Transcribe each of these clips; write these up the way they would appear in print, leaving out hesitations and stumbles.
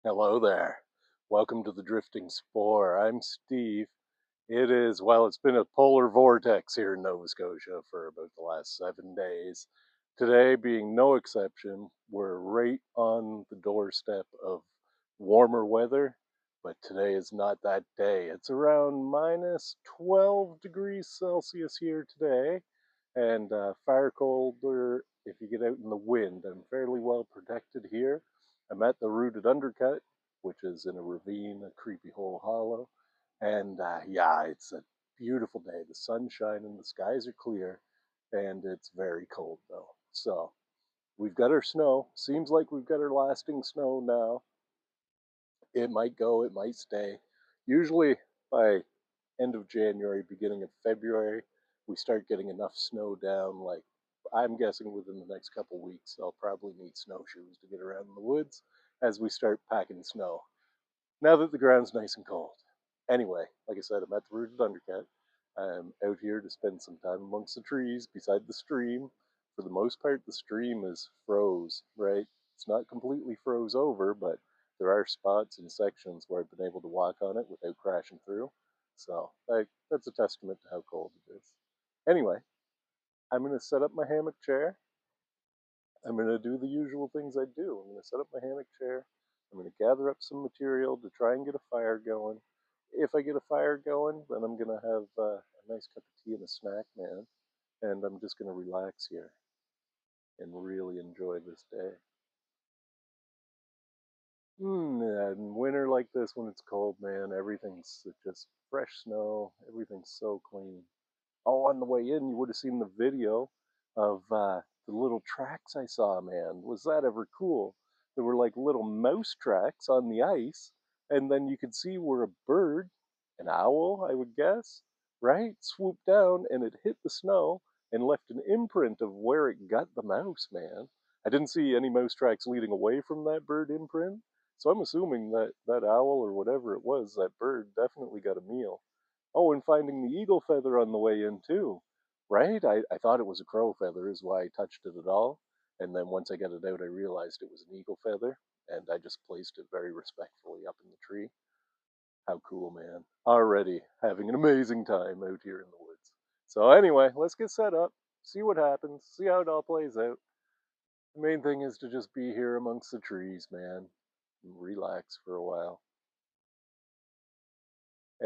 Hello there. Welcome to the Drifting Spore. I'm Steve. It's been a polar vortex here in Nova Scotia for about the last 7 days. Today being no exception, we're right on the doorstep of warmer weather, but today is not that day. It's around minus 12 degrees Celsius here today, and far colder if you get out in the wind. I'm fairly well protected here. I'm at the Rooted Undercut, which is in a ravine, a creepy hole hollow. And yeah, it's a beautiful day. The sun's shining, the skies are clear, and it's very cold though. So we've got our snow. Seems like we've got our lasting snow now. It might go, it might stay. Usually by end of January, beginning of February, we start getting enough snow down. Like I'm guessing within the next couple weeks, I'll probably need snowshoes to get around in the woods as we start packing snow. Now that the ground's nice and cold. Anyway, like I said, I'm at the Rooted Undercut. I'm out here to spend some time amongst the trees beside the stream. For the most part, the stream is froze, right? It's not completely froze over, but there are spots and sections where I've been able to walk on it without crashing through. So that's a testament to how cold it is. Anyway, I'm going to set up my hammock chair. I'm going to do the usual things I do. I'm going to set up my hammock chair. I'm going to gather up some material to try and get a fire going. If I get a fire going, then I'm going to have a nice cup of tea and a snack, man. And I'm just going to relax here and really enjoy this day. In winter like this, when it's cold, man, everything's just fresh snow. Everything's so clean. Oh, on the way in, you would have seen the video of the little tracks I saw, man. Was that ever cool? There were like little mouse tracks on the ice, and then you could see where a bird, an owl, I would guess, right, swooped down and it hit the snow and left an imprint of where it got the mouse, man. I didn't see any mouse tracks leading away from that bird imprint, so I'm assuming that that owl or whatever it was, that bird definitely got a meal. Oh, and finding the eagle feather on the way in too, right? I thought it was a crow feather is why I touched it at all. And then once I got it out, I realized it was an eagle feather, and I just placed it very respectfully up in the tree. How cool, man. Already having an amazing time out here in the woods. So anyway, let's get set up, see what happens, see how it all plays out. The main thing is to just be here amongst the trees, man, and relax for a while.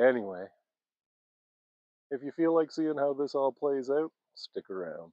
Anyway, if you feel like seeing how this all plays out, stick around.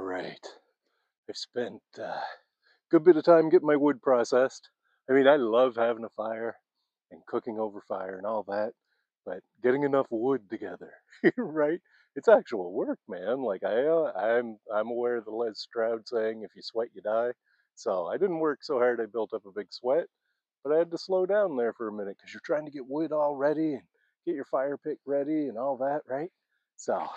All right. I've spent a good bit of time getting my wood processed. I mean, I love having a fire and cooking over fire and all that, but getting enough wood together, right? It's actual work, man. Like I'm aware of the Les Stroud saying, "If you sweat, you die." So I didn't work so hard I built up a big sweat, but I had to slow down there for a minute because you're trying to get wood all ready and get your fire pit ready and all that, right? So,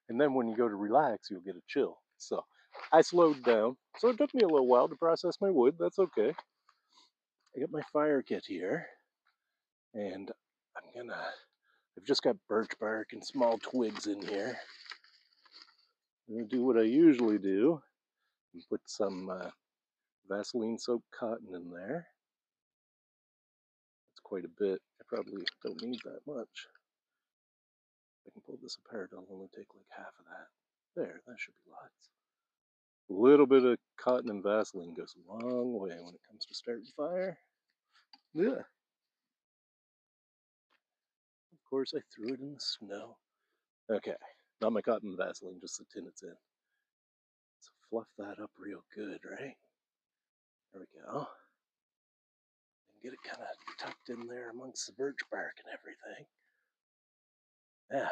and then when you go to relax, you'll get a chill. So I slowed down. So it took me a little while to process my wood. That's okay. I got my fire kit here, and I've just got birch bark and small twigs in here. I'm gonna do what I usually do and put some Vaseline soaked cotton in there. That's quite a bit. I probably don't need that much. If I can pull this apart, I'll only take like half of that. There, that should be lots. A little bit of cotton and Vaseline goes a long way when it comes to starting fire. Yeah. Of course, I threw it in the snow. Okay, not my cotton and Vaseline, just the tin it's in. So fluff that up real good, right? There we go. And get it kind of tucked in there amongst the birch bark and everything. Yeah.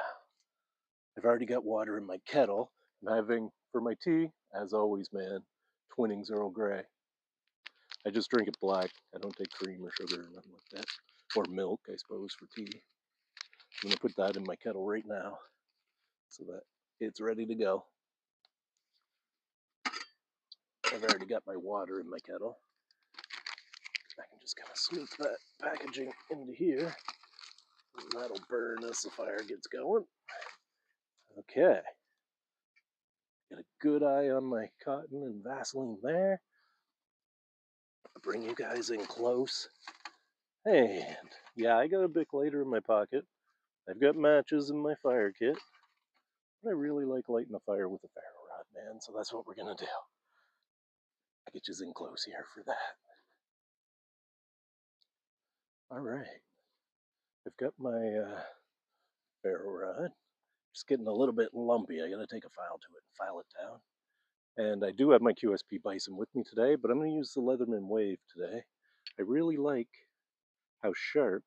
I've already got water in my kettle. I'm having, for my tea, as always, man, Twinings Earl Grey. I just drink it black. I don't take cream or sugar or nothing like that. Or milk, I suppose, for tea. I'm going to put that in my kettle right now so that it's ready to go. I've already got my water in my kettle. I can just kind of sneak that packaging into here. And that'll burn as the fire gets going. Okay. Got a good eye on my cotton and Vaseline there. I'll bring you guys in close. And yeah, I got a Bic lighter in my pocket. I've got matches in my fire kit. But I really like lighting a fire with a ferro rod, man, so that's what we're gonna do. I'll get you in close here for that. Alright. I've got my ferro rod. Just getting a little bit lumpy. I gotta take a file to it and file it down. And I do have my QSP Bison with me today, but I'm gonna use the Leatherman Wave today. I really like how sharp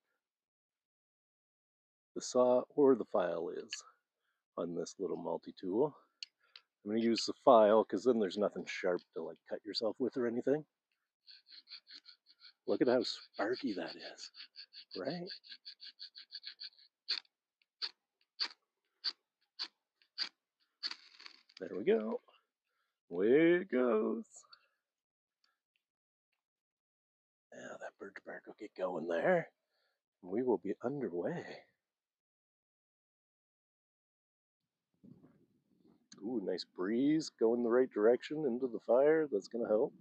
the saw or the file is on this little multi-tool. I'm going to use the file because then there's nothing sharp to like cut yourself with or anything. Look at how sparky that is, right? There we go. Away it goes. Now that birch bark will get going there. And we will be underway. Ooh, nice breeze going the right direction into the fire. That's going to help.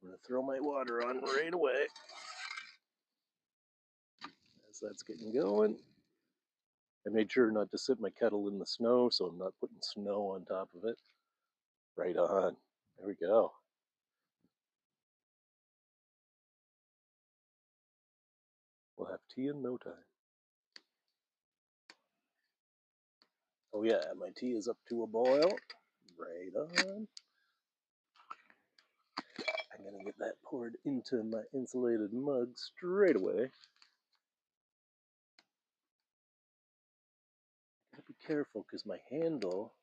I'm going to throw my water on right away as that's getting going. I made sure not to sit my kettle in the snow, so I'm not putting snow on top of it. Right on. There we go. We'll have tea in no time. Oh yeah, my tea is up to a boil. Right on. I'm gonna get that poured into my insulated mug straight away. Gotta be careful because my handle,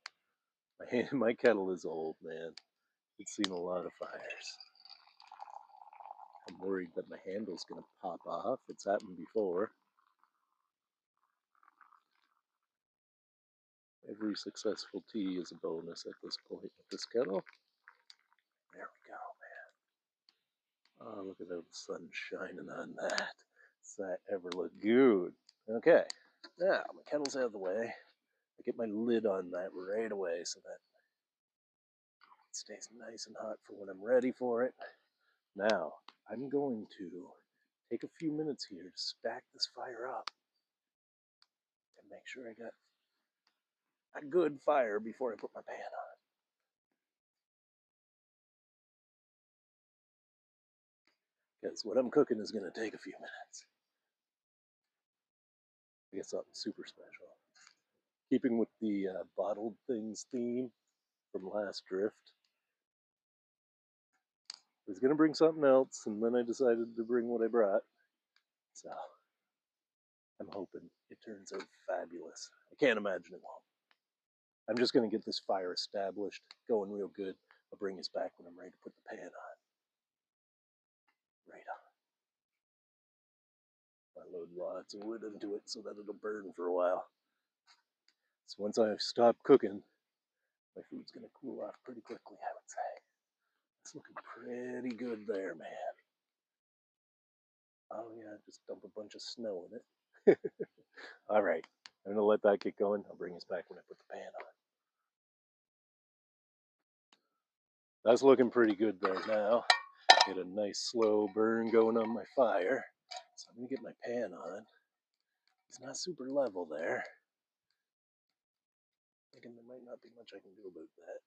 my kettle is old, man. It's seen a lot of fires. I'm worried that my handle's gonna pop off. It's happened before. Every successful tea is a bonus at this point with this kettle. There we go, man. Oh, look at the sun shining on that. Does that ever look good? Okay, now my kettle's out of the way. I get my lid on that right away so that it stays nice and hot for when I'm ready for it. Now, I'm going to take a few minutes here to stack this fire up and make sure I got a good fire before I put my pan on. Because what I'm cooking is going to take a few minutes. I guess something super special. Keeping with the bottled things theme from last drift, I was gonna bring something else, and then I decided to bring what I brought. So I'm hoping it turns out fabulous. I can't imagine it won't. I'm just gonna get this fire established, going real good. I'll bring this back when I'm ready to put the pan on. Right on. I load lots of wood into it so that it'll burn for a while. So once I stop cooking, my food's gonna cool off pretty quickly, I would say. It's looking pretty good there, man. Oh yeah, just dump a bunch of snow in it. All right, I'm gonna let that get going. I'll bring this back when I put the pan on. That's looking pretty good there now. Get a nice slow burn going on my fire. So I'm gonna get my pan on. It's not super level there. Thinking there might not be much I can do about that.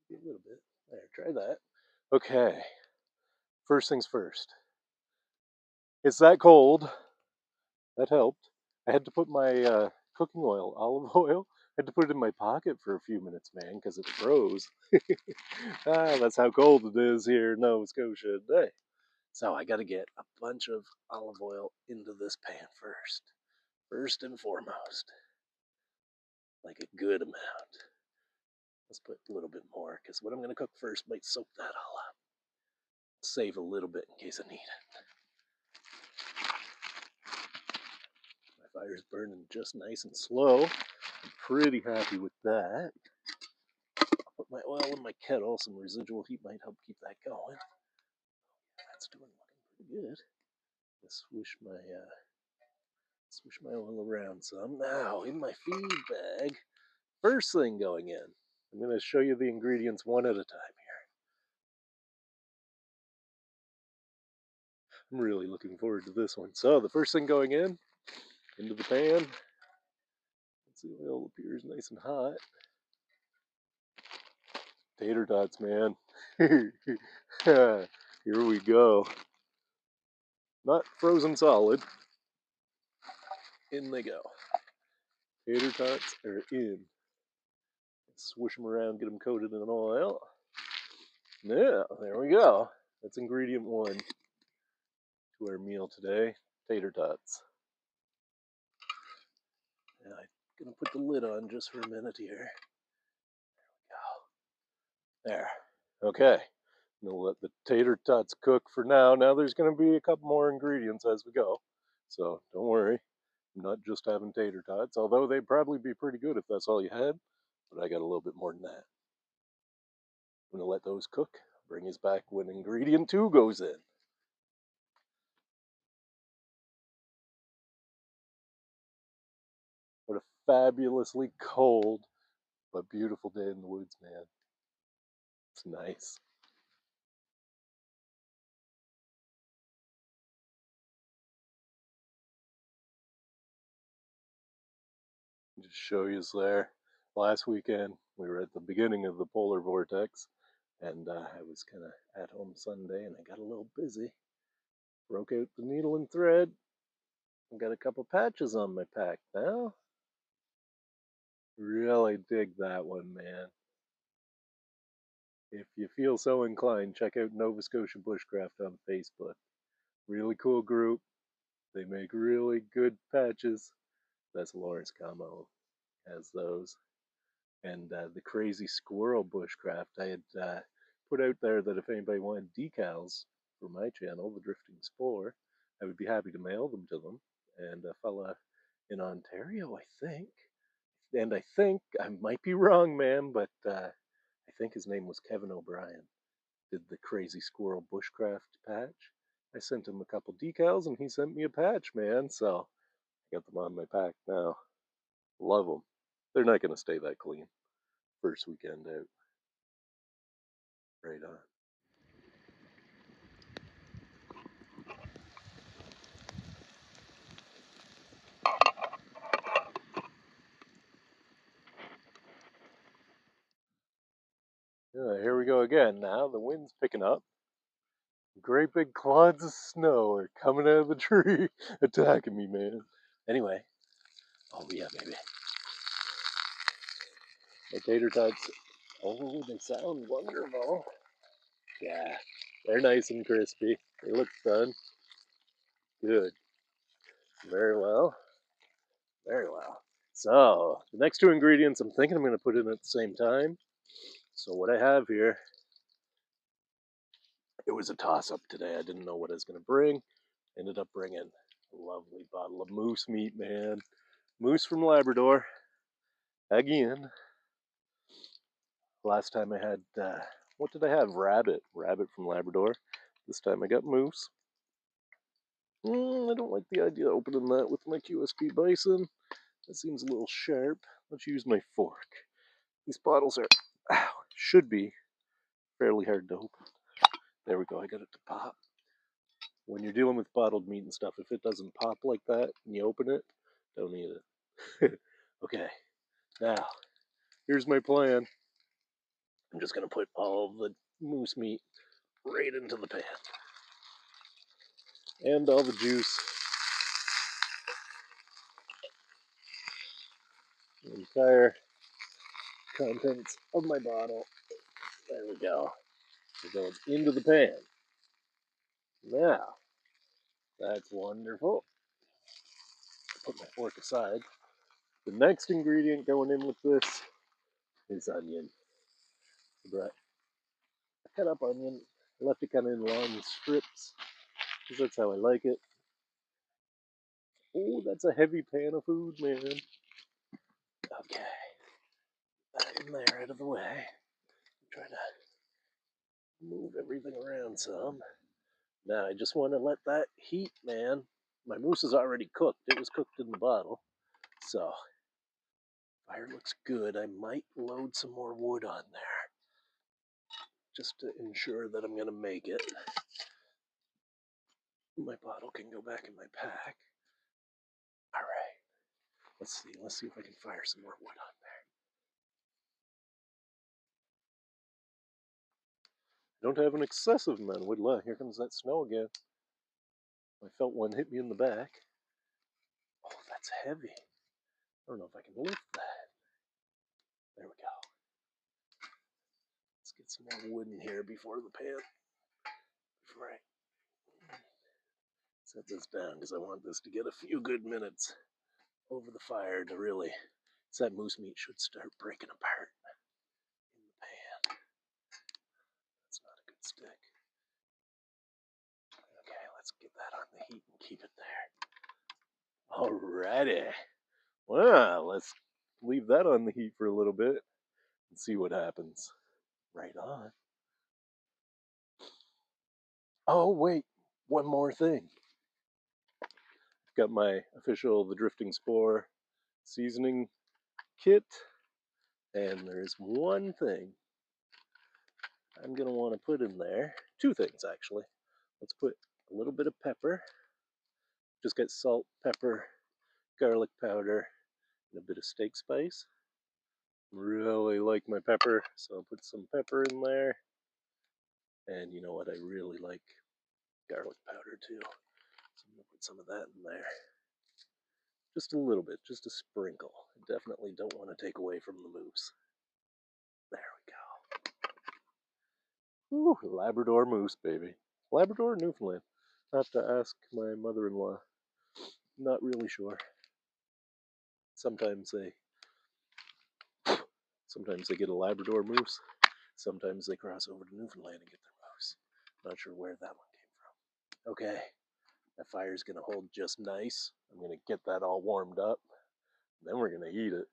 Maybe a little bit. There, try that. Okay. First things first. It's that cold. That helped. I had to put my cooking oil, olive oil, I had to put it in my pocket for a few minutes, man, because it froze. That's how cold it is here in Nova Scotia today. So I got to get a bunch of olive oil into this pan first and foremost, like a good amount. Let's put a little bit more, because what I'm going to cook first might soak that all up. Save a little bit in case I need it. My fire's burning just nice and slow. I'm pretty happy with that. Put my oil in my kettle. Some residual heat might help keep that going. That's looking pretty good. Just swish my oil around some. Now in my feed bag. First thing going in. I'm going to show you the ingredients one at a time here. I'm really looking forward to this one. So the first thing going in, into the pan. Once the oil appears nice and hot. Tater tots, man. Here we go. Not frozen solid. In they go. Tater tots are in. Swish them around, get them coated in oil. Yeah, there we go. That's ingredient one to our meal today, tater tots. And I'm going to put the lid on just for a minute here. There. Okay. We'll let the tater tots cook for now. Now there's going to be a couple more ingredients as we go. So don't worry. I'm not just having tater tots, although they'd probably be pretty good if that's all you had. But I got a little bit more than that. I'm going to let those cook. Bring us back when ingredient two goes in. What a fabulously cold but beautiful day in the woods, man. It's nice. Just show you there. Last weekend, we were at the beginning of the polar vortex, and I was kind of at home Sunday, and I got a little busy. Broke out the needle and thread. I got a couple patches on my pack now. Really dig that one, man. If you feel so inclined, check out Nova Scotia Bushcraft on Facebook. Really cool group. They make really good patches. That's Lawrence Camo has those. And the Crazy Squirrel Bushcraft, I had put out there that if anybody wanted decals for my channel, The Drifting Explorer, I would be happy to mail them to them. And a fella in Ontario, I think, and I might be wrong, man, but I think his name was Kevin O'Brien, did the Crazy Squirrel Bushcraft patch. I sent him a couple decals, and he sent me a patch, man, so I got them on my pack now. Love them. They're not going to stay that clean. First weekend out. Right on. Yeah, here we go again now. The wind's picking up. Great big clods of snow are coming out of the tree, attacking me, man. Anyway, oh yeah, baby. My tater tots, oh, they sound wonderful. Yeah, they're nice and crispy. They look done. Good. Very well. Very well. So, the next two ingredients I'm thinking I'm going to put in at the same time. So, what I have here, it was a toss up today. I didn't know what I was going to bring. Ended up bringing a lovely bottle of moose meat, man. Moose from Labrador. Again. Last time I had, what did I have? Rabbit. Rabbit from Labrador. This time I got moose. I don't like the idea of opening that with my QSP bison. That seems a little sharp. Let's use my fork. These bottles are, should be fairly hard to open. There we go, I got it to pop. When you're dealing with bottled meat and stuff, if it doesn't pop like that and you open it, don't eat it. Okay, now, here's my plan. I'm just going to put all the moose meat right into the pan. And all the juice. The entire contents of my bottle. There we go. It goes into the pan. Now, that's wonderful. Put my fork aside. The next ingredient going in with this is onion. But I cut up onion, I left it kind of in long strips because that's how I like it. Oh, that's a heavy pan of food, man. Okay, that in there out of the way. Try to move everything around some. Now I just want to let that heat, man. My moose is already cooked. It was cooked in the bottle. So, fire looks good. I might load some more wood on there just to ensure that I'm going to make it. My bottle can go back in my pack. All right. Let's see if I can fire some more wood on there. Don't have an excessive amount of wood left. Here comes that snow again. I felt one hit me in the back. Oh, that's heavy. I don't know if I can lift that. There we go. Let's get some more wood in here before the pan. Before I set this down, because I want this to get a few good minutes over the fire to really, so that moose meat should start breaking apart in the pan. That's not a good stick. Okay, let's get that on the heat and keep it there. Alrighty. Well, let's leave that on the heat for a little bit and see what happens. Right on. Oh, wait, one more thing. I've got my official The Drifting Spore seasoning kit, and there's one thing I'm going to want to put in there. Two things, actually. Let's put a little bit of pepper. Just get salt, pepper, garlic powder, and a bit of steak spice. Really like my pepper, so I'll put some pepper in there. And you know what, I really like garlic powder too. So I'm going to put some of that in there. Just a little bit, just a sprinkle. I definitely don't want to take away from the moose. There we go. Ooh, Labrador moose, baby. Labrador or Newfoundland? I have to ask my mother-in-law. Not really sure. Sometimes they get a Labrador moose. Sometimes they cross over to Newfoundland and get their moose. Not sure where that one came from. Okay, that fire's gonna hold just nice. I'm gonna get that all warmed up. Then we're gonna eat it.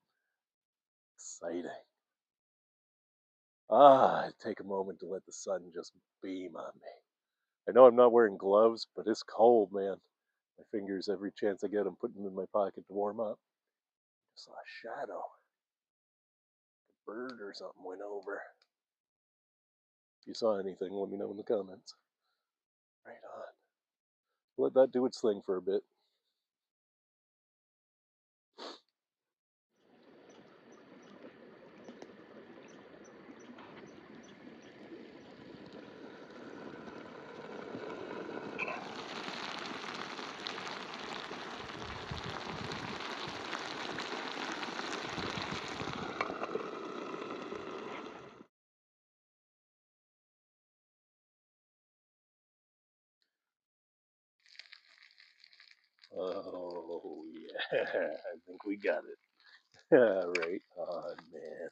Exciting. Take a moment to let the sun just beam on me. I know I'm not wearing gloves, but it's cold, man. My fingers, every chance I get, I'm putting them in my pocket to warm up. Just saw a shadow. A bird or something went over. If you saw anything, let me know in the comments. Right on. Let that do its thing for a bit. Oh, yeah, I think we got it. Right on, man.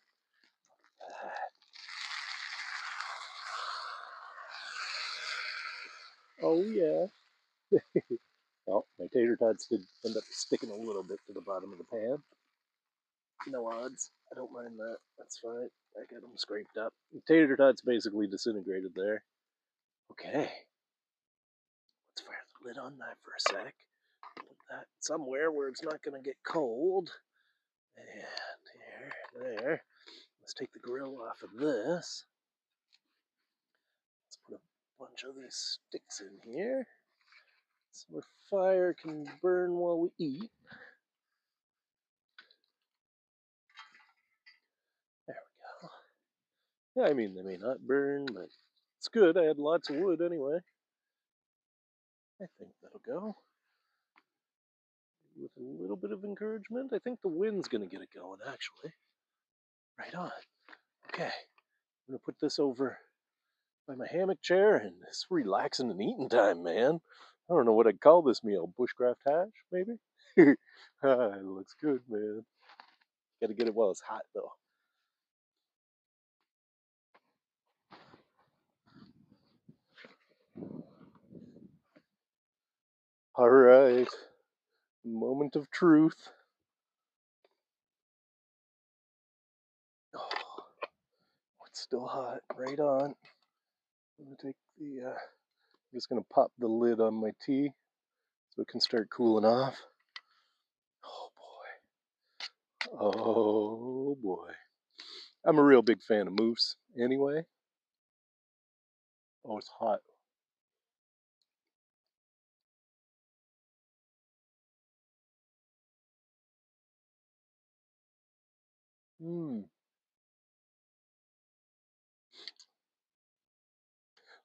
Oh, yeah. Oh, my tater tots did end up sticking a little bit to the bottom of the pan. No odds. I don't mind that. That's fine. I got them scraped up. The tater tots basically disintegrated there. Okay. Let's fire the lid on that for a sec. Put that somewhere where it's not going to get cold. And here, there. Let's take the grill off of this. Let's put a bunch of these sticks in here so our fire can burn while we eat. There we go. Yeah, I mean, they may not burn, but it's good. I had lots of wood anyway. I think that'll go. With a little bit of encouragement, I think the wind's going to get it going, actually. Right on. Okay. I'm going to put this over by my hammock chair, and it's relaxing and eating time, man. I don't know what I'd call this meal. Bushcraft hash, maybe? It looks good, man. Gotta get it while it's hot, though. All right. Moment of truth. Oh, it's still hot. Right on. I'm gonna take the. I'm just gonna pop the lid on my tea so it can start cooling off. Oh boy. Oh boy. I'm a real big fan of moose anyway. Oh, it's hot. Mmm.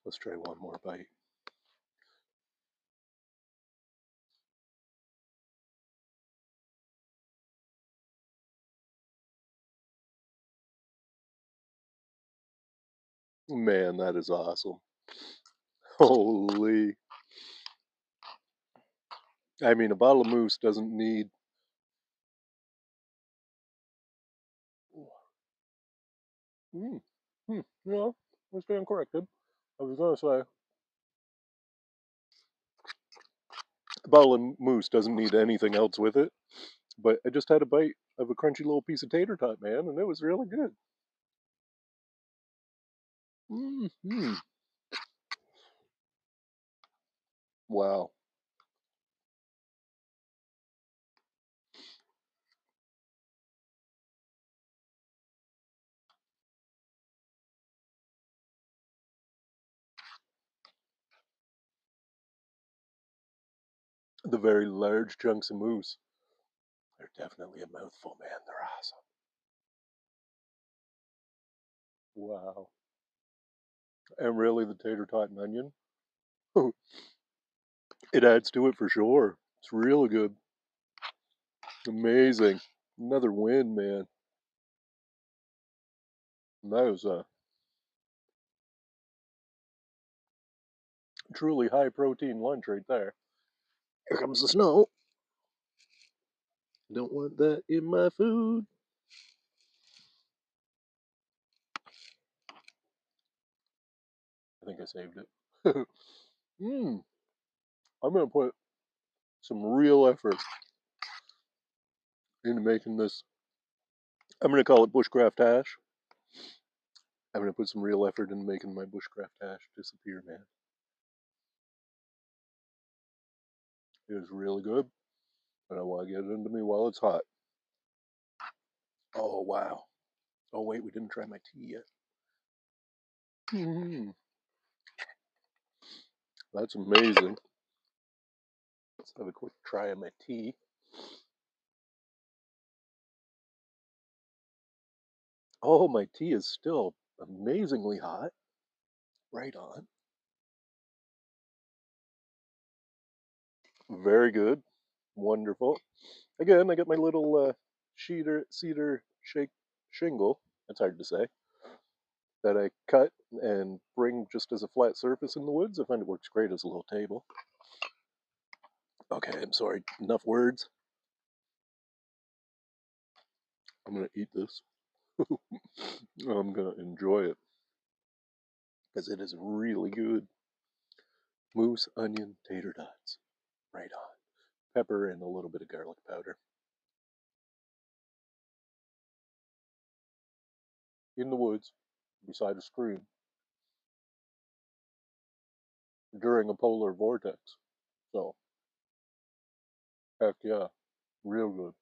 Let's try one more bite. Man, that is awesome. Holy. I mean, a bottle of moose doesn't need. Mm. No, I stand corrected. I was going to say, a bottle of moose doesn't need anything else with it. But I just had a bite of a crunchy little piece of tater tot, man, and it was really good. Mm-hmm. Wow. The very large chunks of moose. They're definitely a mouthful, man. They're awesome. Wow. And really, the tater tot and onion, it adds to it for sure. It's really good. Amazing. Another win, man. That was a truly high protein lunch right there. Here comes the snow. Don't want that in my food. I think I saved it. Mmm. I'm going to put some real effort into making this. I'm going to call it bushcraft hash. I'm going to put some real effort into making my bushcraft hash disappear, man. It is really good, and I want to get it into me while it's hot. Oh, wow. Oh, wait, we didn't try my tea yet. That's amazing. Let's have a quick try of my tea. Oh, my tea is still amazingly hot. Right on. Very good. Wonderful. Again, I got my little cedar shake shingle. That's hard to say. That I cut and bring just as a flat surface in the woods. I find it works great as a little table. Okay, I'm sorry. Enough words. I'm gonna eat this. I'm gonna enjoy it because it is really good. Moose, onion, tater tots. Right on. Pepper and a little bit of garlic powder. In the woods, beside a stream, during a polar vortex. So, heck yeah, real good.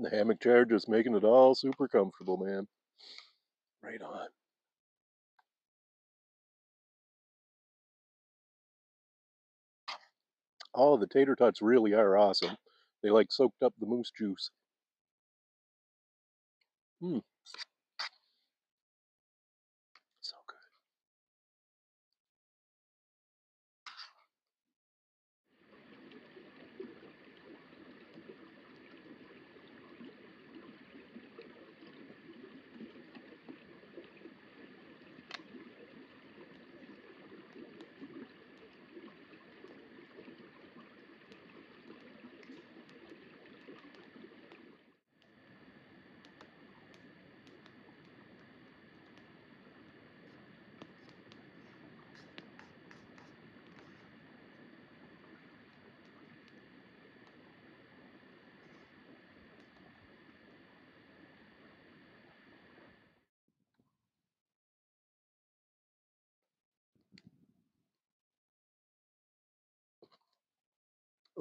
The hammock chair just making it all super comfortable, man. Right on. Oh, the tater tots really are awesome. They like soaked up the moose juice. Mmm, so good.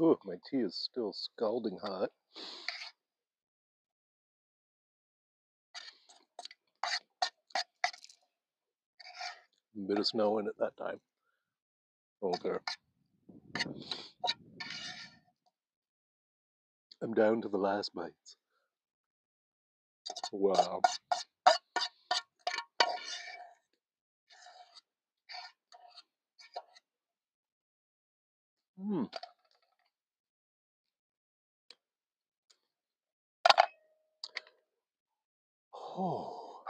Oh, my tea is still scalding hot. A bit of snow in it that time. Okay. I'm down to the last bites. Wow. Mm. Oh,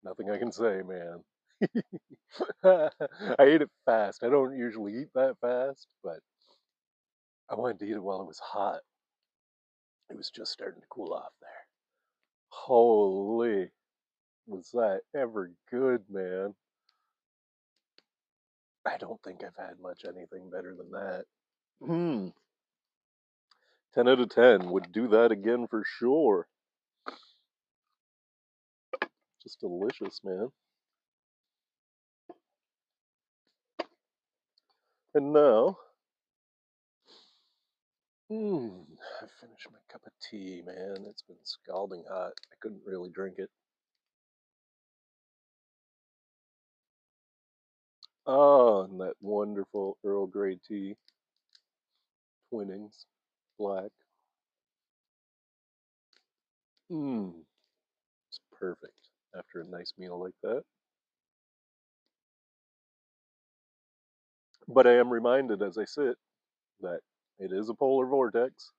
nothing I can say, man. I ate it fast. I don't usually eat that fast, but I wanted to eat it while it was hot. It was just starting to cool off there. Holy, was that ever good, man? I don't think I've had much anything better than that. Hmm. 10 out of 10. Would do that again for sure. Just delicious, man. And now, I finished my cup of tea, man. It's been scalding hot. I couldn't really drink it. Oh, and that wonderful Earl Grey tea. Twinnings. Black. Mmm. It's perfect after a nice meal like that. But I am reminded as I sit that it is a polar vortex.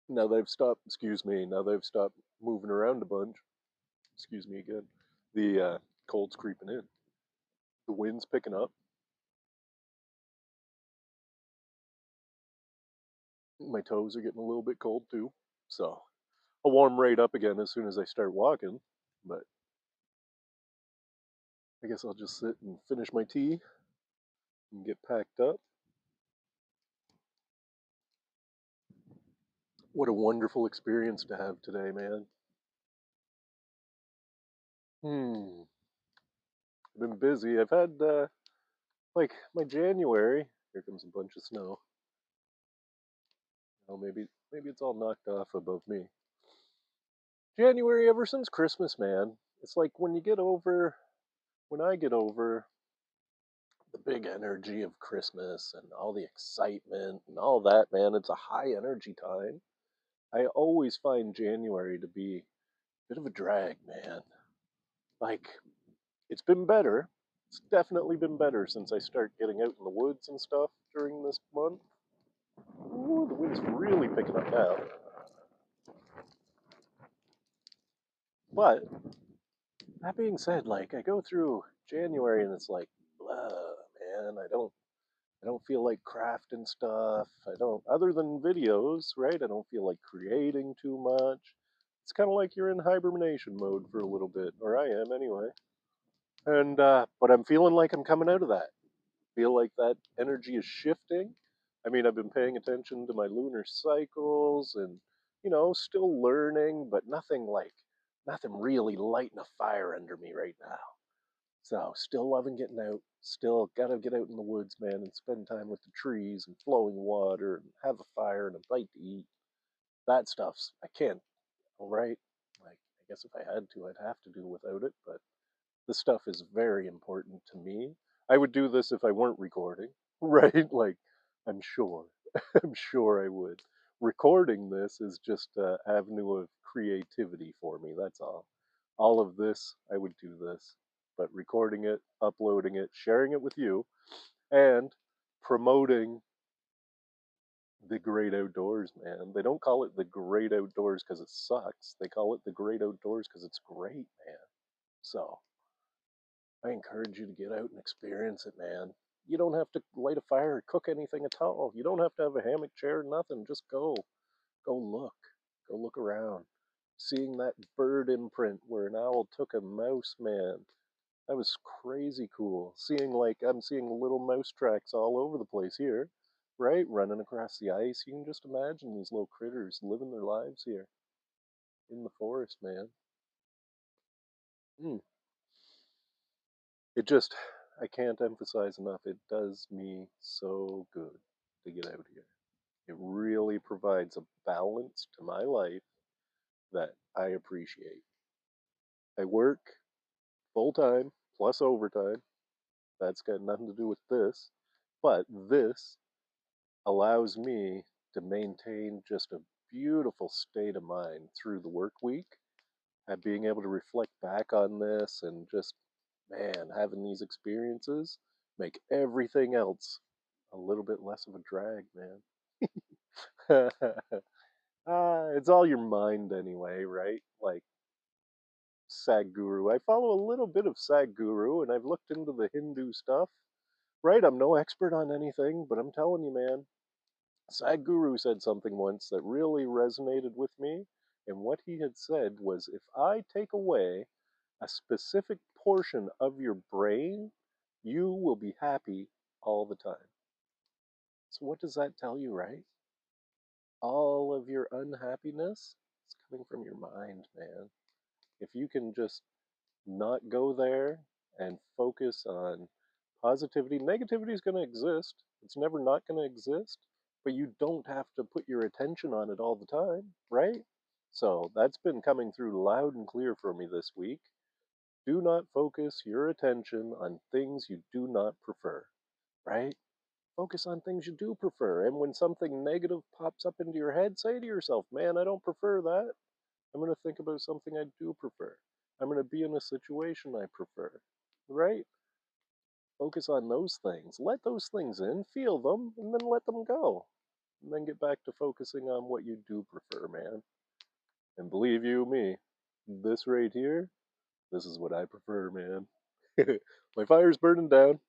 Now they've stopped, excuse me, now they've stopped moving around a bunch. Excuse me again. The cold's creeping in. The wind's picking up. My toes are getting a little bit cold too. So I'll warm right up again as soon as I start walking. But I guess I'll just sit and finish my tea and get packed up. What a wonderful experience to have today, man. I've been busy. I've had like my January. Here comes a bunch of snow. Oh, maybe it's all knocked off above me. January ever since Christmas, man. It's like when I get over the big energy of Christmas and all the excitement and all that, man. It's a high energy time. I always find January to be a bit of a drag, man. Like, it's been better. It's definitely been better since I start getting out in the woods and stuff during this month. Ooh, the wind's really picking up now. But that being said, like I go through January and it's like, blah, man, I don't feel like crafting stuff. I don't, other than videos, right? I don't feel like creating too much. It's kind of like you're in hibernation mode for a little bit, or I am anyway. And but I'm feeling like I'm coming out of that. Feel like that energy is shifting. I mean, I've been paying attention to my lunar cycles and, still learning, but nothing really lighting a fire under me right now. So, still loving getting out. Still gotta get out in the woods, man, and spend time with the trees and flowing water and have a fire and a bite to eat. That stuff's, I can't, all right? Like, I guess if I had to, I'd have to do without it, but this stuff is very important to me. I would do this if I weren't recording, right? Like, I'm sure. I'm sure I would. Recording this is just an avenue of creativity for me, that's all. All of this, I would do this. But recording it, uploading it, sharing it with you, and promoting the great outdoors, man. They don't call it the great outdoors because it sucks. They call it the great outdoors because it's great, man. So, I encourage you to get out and experience it, man. You don't have to light a fire or cook anything at all. You don't have to have a hammock chair, nothing. Just go. Go look. Go look around. Seeing that bird imprint where an owl took a mouse, man. That was crazy cool. I'm seeing little mouse tracks all over the place here, right? Running across the ice. You can just imagine these little critters living their lives here in the forest, man. Mm. It just, I can't emphasize enough, it does me so good to get out here. It really provides a balance to my life that I appreciate. I work full time plus overtime. That's got nothing to do with this. But this allows me to maintain just a beautiful state of mind through the work week. And being able to reflect back on this and just, man, having these experiences make everything else a little bit less of a drag, man. It's all your mind anyway, right? Like Sadhguru. I follow a little bit of Sadhguru and I've looked into the Hindu stuff. Right, I'm no expert on anything, but I'm telling you, man, Sadhguru said something once that really resonated with me. And what he had said was if I take away a specific portion of your brain, you will be happy all the time. So, what does that tell you, right? All of your unhappiness is coming from your mind, man. If you can just not go there and focus on positivity, negativity is going to exist. It's never not going to exist, but you don't have to put your attention on it all the time, right? So that's been coming through loud and clear for me this week. Do not focus your attention on things you do not prefer, right? Focus on things you do prefer. And when something negative pops up into your head, say to yourself, man, I don't prefer that. I'm going to think about something I do prefer. I'm going to be in a situation I prefer, right? Focus on those things. Let those things in, feel them, and then let them go. And then get back to focusing on what you do prefer, man. And believe you me, this right here, this is what I prefer, man. My fire's burning down.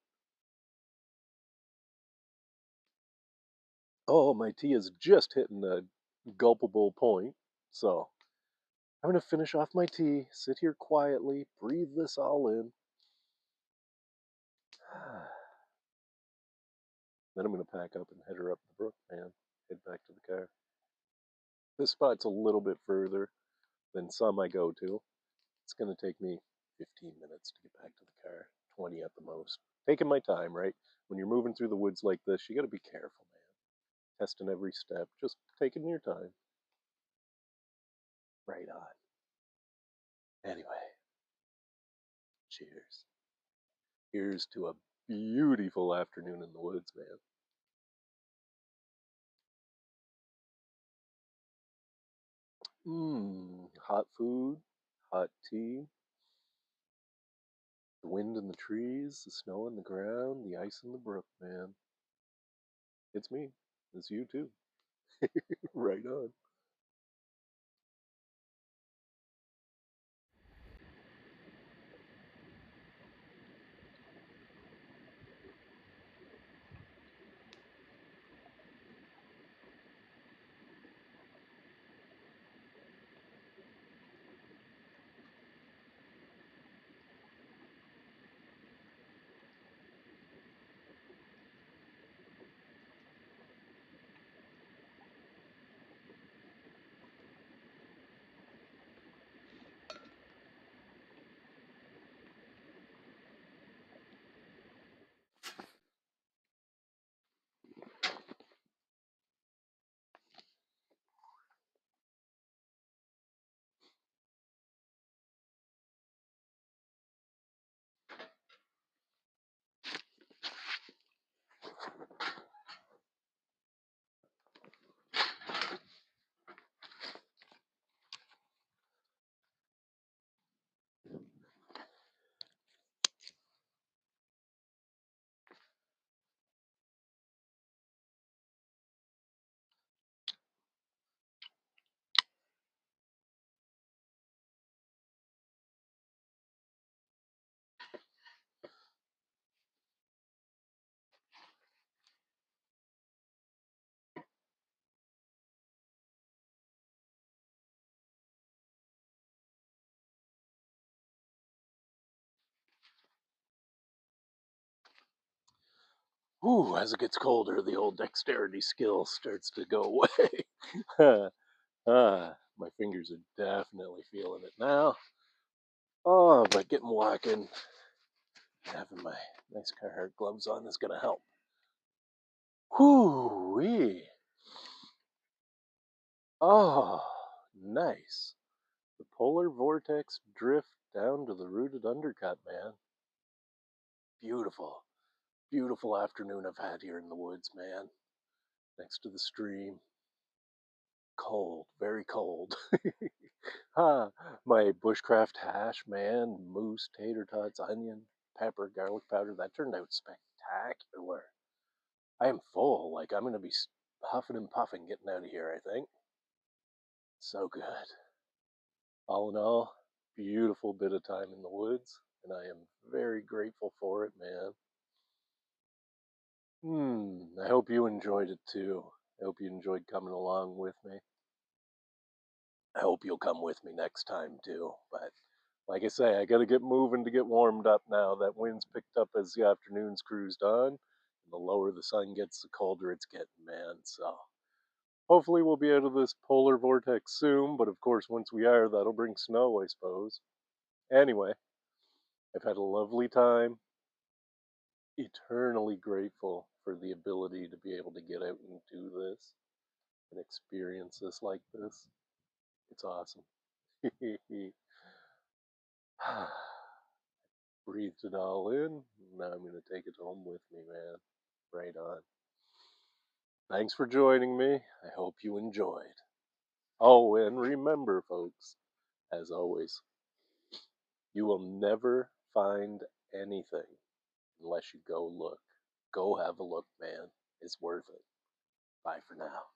Oh, my tea is just hitting a gulpable point. So I'm going to finish off my tea, sit here quietly, breathe this all in. Then I'm going to pack up and head her up the brook, man. Head back to the car. This spot's a little bit further than some I go to. It's going to take me 15 minutes to get back to the car, 20 at the most. Taking my time, right? When you're moving through the woods like this, you got to be careful, man. Testing every step, just taking your time. Right on. Anyway, cheers. Here's to a beautiful afternoon in the woods, man. Hot food, hot tea, the wind in the trees, the snow on the ground, the ice in the brook, man. It's me. It's you too. Right on. Whew, as it gets colder, the old dexterity skill starts to go away. My fingers are definitely feeling it now. Oh, but getting walking, having my nice Carhartt gloves on is going to help. Whoo-wee. Oh, nice. The polar vortex drift down to the rooted undercut, man. Beautiful, beautiful afternoon I've had here in the woods, man. Next to the stream. Cold, very cold. My bushcraft hash, man, moose, tater tots, onion, pepper, garlic powder, that turned out spectacular. I am full. Like, I'm going to be huffing and puffing getting out of here, I think. So good. All in all, beautiful bit of time in the woods, and I am very grateful for it, man. I hope you enjoyed it too. I hope you enjoyed coming along with me. I hope you'll come with me next time too. But like I say, I got to get moving to get warmed up now. That wind's picked up as the afternoon's cruised on. And the lower the sun gets, the colder it's getting, man. So hopefully we'll be out of this polar vortex soon. But of course, once we are, that'll bring snow, I suppose. Anyway, I've had a lovely time. Eternally grateful for the ability to be able to get out and do this and experience this like this. It's awesome. Breathed it all in. Now I'm going to take it home with me, man. Right on. Thanks for joining me. I hope you enjoyed. Oh, and remember, folks, as always, you will never find anything unless you go look. Go have a look, man. It's worth it. Bye for now.